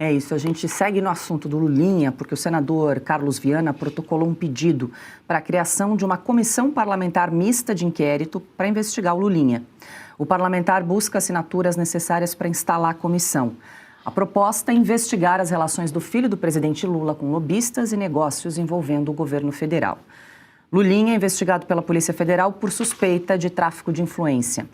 É isso, a gente segue no assunto do Lulinha, porque o senador Carlos Viana protocolou um pedido para a criação de uma comissão parlamentar mista de inquérito para investigar o Lulinha. O parlamentar busca assinaturas necessárias para instalar a comissão. A proposta é investigar as relações do filho do presidente Lula com lobistas e negócios envolvendo o governo federal. Lulinha é investigado pela Polícia Federal por suspeita de tráfico de influência.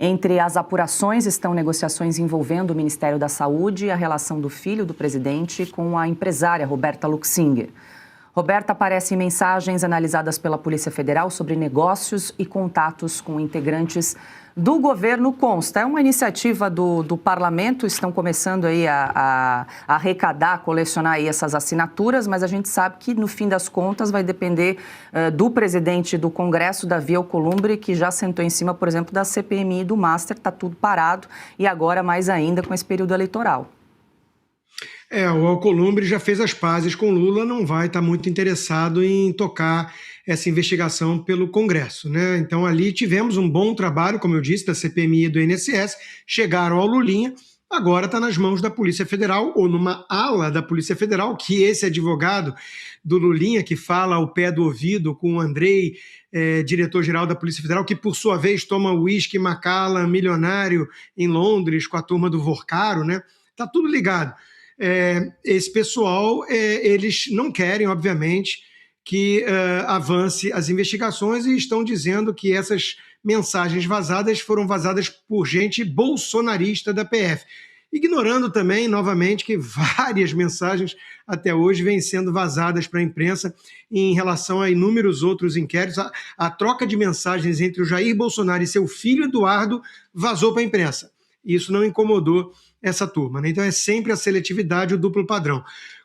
Entre as apurações estão negociações envolvendo o Ministério da Saúde e a relação do filho do presidente com a empresária Roberta Luxinger. Roberta aparece em mensagens analisadas pela Polícia Federal sobre negócios e contatos com integrantes do governo. Consta, é uma iniciativa do parlamento, estão começando aí a arrecadar, a colecionar aí essas assinaturas, mas a gente sabe que no fim das contas vai depender do presidente do Congresso, Davi Alcolumbre, que já sentou em cima, por exemplo, da CPMI e do Master, está tudo parado e agora mais ainda com esse período eleitoral. O Alcolumbre já fez as pazes com Lula, não vai estar muito interessado em tocar essa investigação pelo Congresso, né? Então ali tivemos um bom trabalho, como eu disse, da CPMI e do INSS, chegaram ao Lulinha, agora está nas mãos da Polícia Federal, ou numa ala da Polícia Federal, que esse advogado do Lulinha, que fala ao pé do ouvido com o Andrei, diretor-geral da Polícia Federal, que por sua vez toma uísque Macallan milionário em Londres com a turma do Vorcaro, né? Tá tudo ligado. Esse pessoal, eles não querem, obviamente, que avance as investigações e estão dizendo que essas mensagens vazadas foram vazadas por gente bolsonarista da PF. Ignorando também, novamente, que várias mensagens até hoje vêm sendo vazadas para a imprensa em relação a inúmeros outros inquéritos. A troca de mensagens entre o Jair Bolsonaro e seu filho Eduardo vazou para a imprensa. Isso não incomodou essa turma, né? Então é sempre a seletividade, o duplo padrão.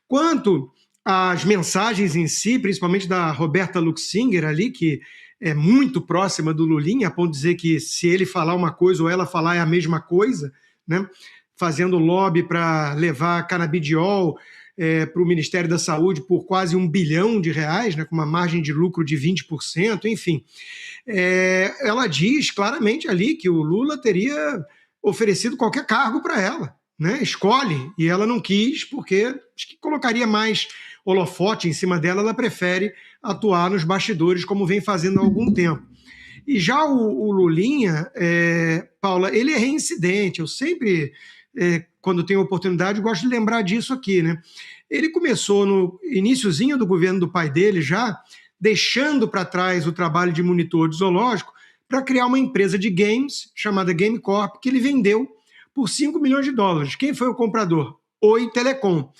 Quanto às mensagens em si, principalmente da Roberta Luxinger ali, que é muito próxima do Lulinha, a ponto de dizer que se ele falar uma coisa ou ela falar é a mesma coisa, né? Fazendo lobby para levar canabidiol para o Ministério da Saúde por quase R$1 bilhão, né? Com uma margem de lucro de 20%, enfim. Ela diz claramente ali que o Lula teria oferecido qualquer cargo para ela, né? Escolhe, e ela não quis, porque acho que colocaria mais holofote em cima dela, ela prefere atuar nos bastidores, como vem fazendo há algum tempo. E já o Lulinha, Paula, ele é reincidente, eu sempre, quando tenho oportunidade, gosto de lembrar disso aqui, né? Ele começou no iniciozinho do governo do pai dele já, deixando para trás o trabalho de monitor de zoológico, para criar uma empresa de games chamada Game Corp, que ele vendeu por $5 milhões. Quem foi o comprador? Oi Telecom.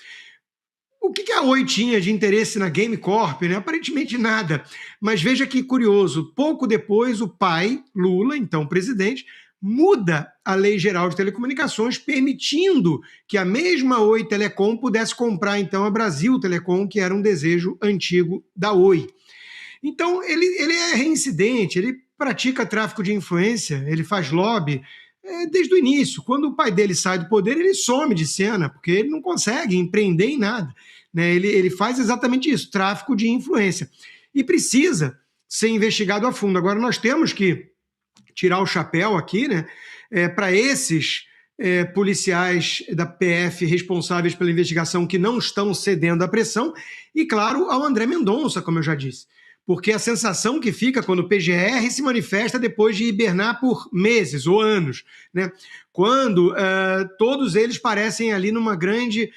O que a Oi tinha de interesse na Game Corp? Né? Aparentemente nada. Mas veja que curioso, pouco depois o pai, Lula, então presidente, muda a Lei Geral de Telecomunicações, permitindo que a mesma Oi Telecom pudesse comprar então a Brasil Telecom, que era um desejo antigo da Oi. Então ele é reincidente, ele pratica tráfico de influência, ele faz lobby desde o início. Quando o pai dele sai do poder, ele some de cena, porque ele não consegue empreender em nada, né? Ele faz exatamente isso, tráfico de influência. E precisa ser investigado a fundo. Agora, nós temos que tirar o chapéu aqui, né, para esses policiais da PF responsáveis pela investigação que não estão cedendo à pressão e, claro, ao André Mendonça, como eu já disse. Porque a sensação que fica quando o PGR se manifesta depois de hibernar por meses ou anos, né? Quando todos eles parecem ali numa grande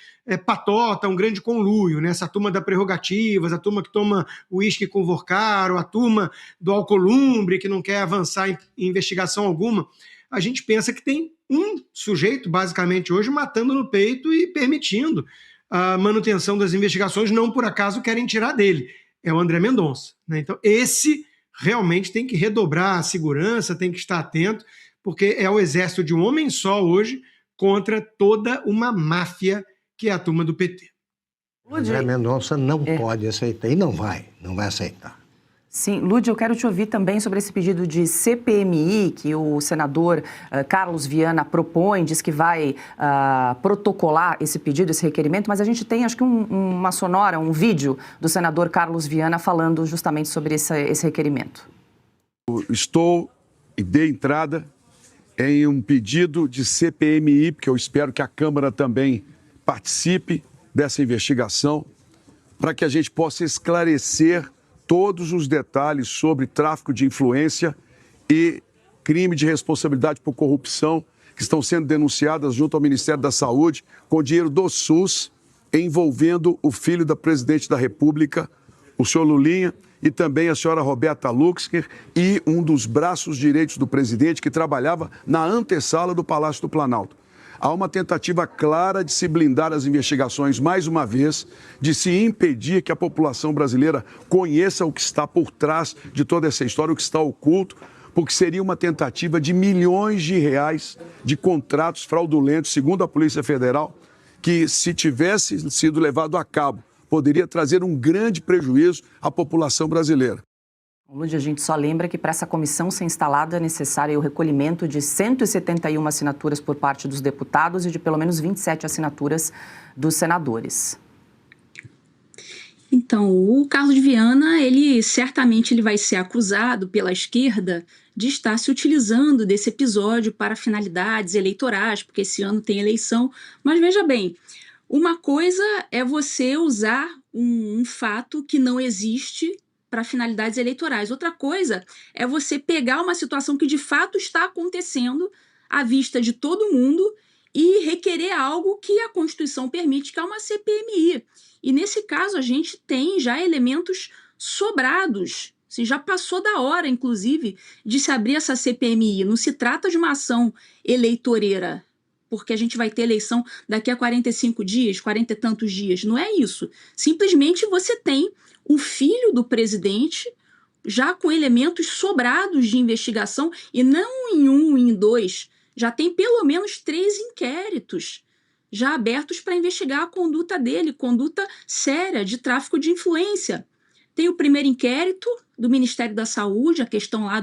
patota, um grande conluio, né? Essa turma da Prerrogativas, a turma que toma uísque com Vorcaro, a turma do Alcolumbre, que não quer avançar em investigação alguma. A gente pensa que tem um sujeito, basicamente hoje, matando no peito e permitindo a manutenção das investigações, não por acaso querem tirar dele. É o André Mendonça, né? Então, esse realmente tem que redobrar a segurança, tem que estar atento, porque é o exército de um homem só hoje contra toda uma máfia que é a turma do PT. André Mendonça não pode aceitar, e não vai aceitar. Sim, Lúdia, eu quero te ouvir também sobre esse pedido de CPMI que o senador Carlos Viana propõe, diz que vai protocolar esse pedido, esse requerimento, mas a gente tem, acho que uma sonora, um vídeo do senador Carlos Viana falando justamente sobre esse requerimento. Estou e dei entrada em um pedido de CPMI, porque eu espero que a Câmara também participe dessa investigação para que a gente possa esclarecer todos os detalhes sobre tráfico de influência e crime de responsabilidade por corrupção que estão sendo denunciadas junto ao Ministério da Saúde com dinheiro do SUS, envolvendo o filho da presidente da República, o senhor Lulinha, e também a senhora Roberta Luxker e um dos braços direitos do presidente que trabalhava na antessala do Palácio do Planalto. Há uma tentativa clara de se blindar as investigações, mais uma vez, de se impedir que a população brasileira conheça o que está por trás de toda essa história, o que está oculto, porque seria uma tentativa de milhões de reais de contratos fraudulentos, segundo a Polícia Federal, que, se tivesse sido levado a cabo, poderia trazer um grande prejuízo à população brasileira. Lud, a gente só lembra que para essa comissão ser instalada é necessário o recolhimento de 171 assinaturas por parte dos deputados e de pelo menos 27 assinaturas dos senadores. Então, o Carlos Viana, certamente vai ser acusado pela esquerda de estar se utilizando desse episódio para finalidades eleitorais, porque esse ano tem eleição. Mas veja bem, uma coisa é você usar um fato que não existe para finalidades eleitorais. Outra coisa é você pegar uma situação que de fato está acontecendo à vista de todo mundo e requerer algo que a Constituição permite, que é uma CPMI. E nesse caso a gente tem já elementos sobrados. Assim, já passou da hora, inclusive, de se abrir essa CPMI. Não se trata de uma ação eleitoreira, porque a gente vai ter eleição daqui a 45 dias, 40 e tantos dias. Não é isso. Simplesmente você tem o filho do presidente já com elementos sobrados de investigação, e não em um, em dois. Já tem pelo menos 3 inquéritos já abertos para investigar a conduta dele, conduta séria de tráfico de influência. Tem o primeiro inquérito do Ministério da Saúde, a questão lá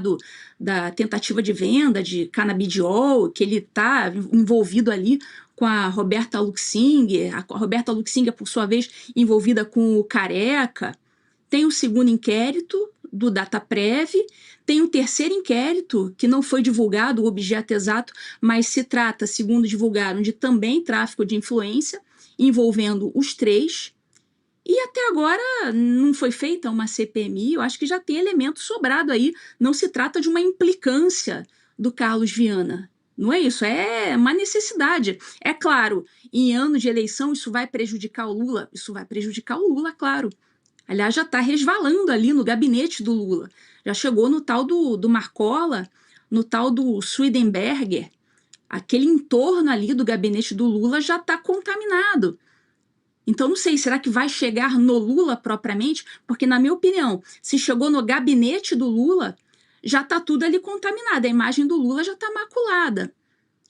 da tentativa de venda de canabidiol, que ele está envolvido ali com a Roberta Luxinger, a Roberta Luxinger, por sua vez, envolvida com o Careca. Tem o segundo inquérito do Dataprev, tem o terceiro inquérito, que não foi divulgado o objeto exato, mas se trata, segundo divulgaram, de também tráfico de influência, envolvendo os 3. E até agora não foi feita uma CPMI, eu acho que já tem elemento sobrado aí. Não se trata de uma implicância do Carlos Viana. Não é isso, é uma necessidade. É claro, em ano de eleição isso vai prejudicar o Lula? Isso vai prejudicar o Lula, claro. Aliás, já está resvalando ali no gabinete do Lula. Já chegou no tal do Marcola, no tal do Swedenberger. Aquele entorno ali do gabinete do Lula já está contaminado. Então, não sei, será que vai chegar no Lula propriamente? Porque, na minha opinião, se chegou no gabinete do Lula, já está tudo ali contaminado. A imagem do Lula já está maculada.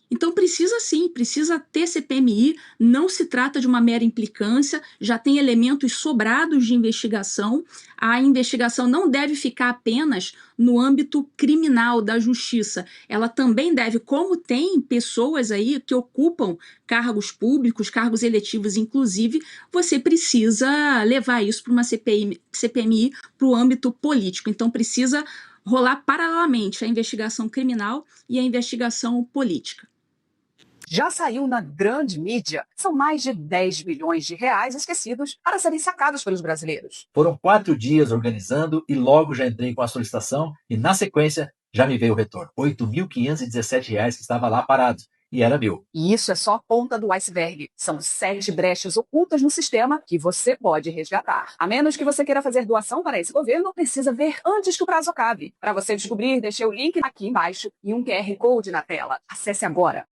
Então, precisa sim, precisa ter CPMI, não se trata de uma mera implicância, já tem elementos sobrados de investigação. A investigação não deve ficar apenas no âmbito criminal da justiça. Ela também deve, como tem pessoas aí que ocupam cargos públicos, cargos eletivos inclusive, você precisa levar isso para uma CPMI para o âmbito político. Então, precisa rolar paralelamente a investigação criminal e a investigação política. Já saiu na grande mídia. São mais de 10 bilhões de reais esquecidos para serem sacados pelos brasileiros. Foram 4 dias organizando e logo já entrei com a solicitação e, na sequência, já me veio o retorno. R$ 8.517 que estava lá parado. E era meu. E isso é só a ponta do iceberg. São 7 brechas ocultas no sistema que você pode resgatar. A menos que você queira fazer doação para esse governo, precisa ver antes que o prazo acabe. Para você descobrir, deixei o link aqui embaixo e um QR Code na tela. Acesse agora.